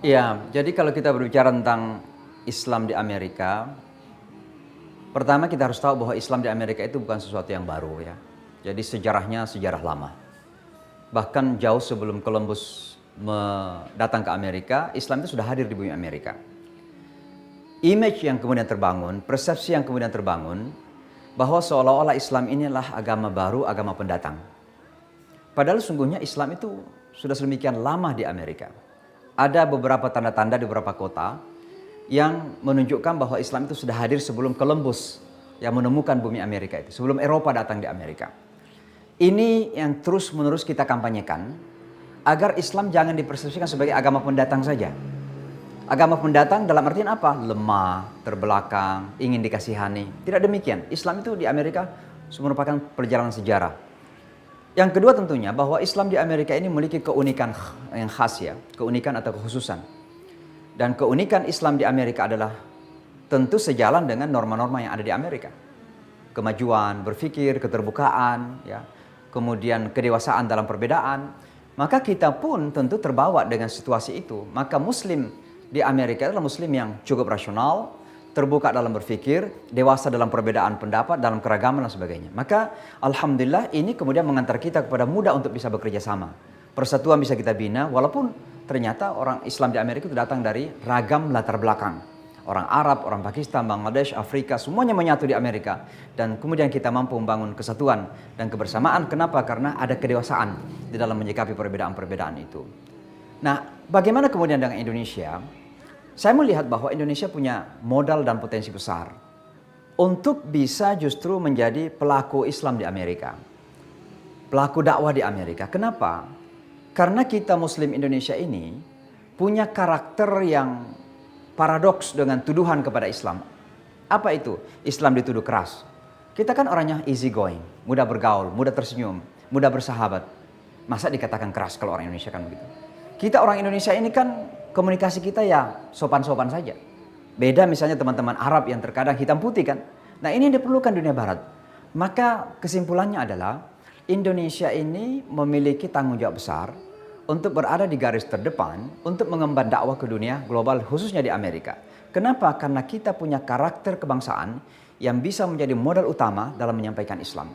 Ya, jadi kalau kita berbicara tentang Islam di Amerika, pertama kita harus tahu bahwa Islam di Amerika itu bukan sesuatu yang baru ya. Jadi sejarahnya sejarah lama. Bahkan jauh sebelum Columbus datang ke Amerika, Islam itu sudah hadir di bumi Amerika. Image yang kemudian terbangun, persepsi yang kemudian terbangun, bahwa seolah-olah Islam inilah agama baru, agama pendatang. Padahal sungguhnya Islam itu sudah sedemikian lama di Amerika. Ada beberapa tanda-tanda di beberapa kota yang menunjukkan bahwa Islam itu sudah hadir sebelum Columbus yang menemukan bumi Amerika itu, sebelum Eropa datang di Amerika. Ini yang terus-menerus kita kampanyekan agar Islam jangan dipersepsikan sebagai agama pendatang saja. Agama pendatang dalam artian apa? Lemah, terbelakang, ingin dikasihani. Tidak demikian. Islam itu di Amerika merupakan perjalanan sejarah. Yang kedua tentunya bahwa Islam di Amerika ini memiliki keunikan yang khas ya, keunikan atau kekhususan. Dan keunikan Islam di Amerika adalah tentu sejalan dengan norma-norma yang ada di Amerika. Kemajuan, berpikir, keterbukaan, ya, kemudian kedewasaan dalam perbedaan. Maka kita pun tentu terbawa dengan situasi itu. Maka Muslim di Amerika adalah Muslim yang cukup rasional, terbuka dalam berpikir, dewasa dalam perbedaan pendapat, dalam keragaman dan sebagainya. Maka Alhamdulillah ini kemudian mengantar kita kepada mudah untuk bisa bekerja sama. Persatuan bisa kita bina walaupun ternyata orang Islam di Amerika itu datang dari ragam latar belakang. Orang Arab, orang Pakistan, Bangladesh, Afrika, semuanya menyatu di Amerika. Dan kemudian kita mampu membangun kesatuan dan kebersamaan. Kenapa? Karena ada kedewasaan di dalam menyikapi perbedaan-perbedaan itu. Nah, bagaimana kemudian dengan Indonesia? Saya melihat bahwa Indonesia punya modal dan potensi besar untuk bisa justru menjadi pelaku Islam di Amerika. Pelaku dakwah di Amerika. Kenapa? Karena kita Muslim Indonesia ini punya karakter yang paradoks dengan tuduhan kepada Islam. Apa itu? Islam dituduh keras. Kita kan orangnya easy going, mudah bergaul, mudah tersenyum, mudah bersahabat. Masa dikatakan keras kalau orang Indonesia kan begitu? Kita orang Indonesia ini kan komunikasi kita ya sopan-sopan saja. Beda misalnya teman-teman Arab yang terkadang hitam putih kan. Nah ini yang diperlukan dunia barat. Maka kesimpulannya adalah Indonesia ini memiliki tanggung jawab besar untuk berada di garis terdepan untuk mengemban dakwah ke dunia global khususnya di Amerika. Kenapa? Karena kita punya karakter kebangsaan yang bisa menjadi modal utama dalam menyampaikan Islam.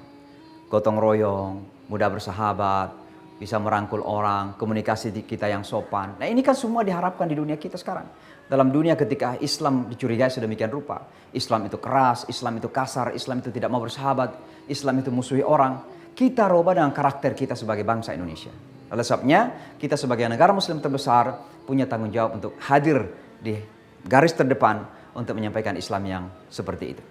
Gotong royong, mudah bersahabat, bisa merangkul orang, komunikasi kita yang sopan. Nah ini kan semua diharapkan di dunia kita sekarang. Dalam dunia ketika Islam dicurigai sedemikian rupa. Islam itu keras, Islam itu kasar, Islam itu tidak mau bersahabat, Islam itu musuhi orang. Kita rubah dengan karakter kita sebagai bangsa Indonesia. Oleh sebabnya kita sebagai negara Muslim terbesar punya tanggung jawab untuk hadir di garis terdepan untuk menyampaikan Islam yang seperti itu.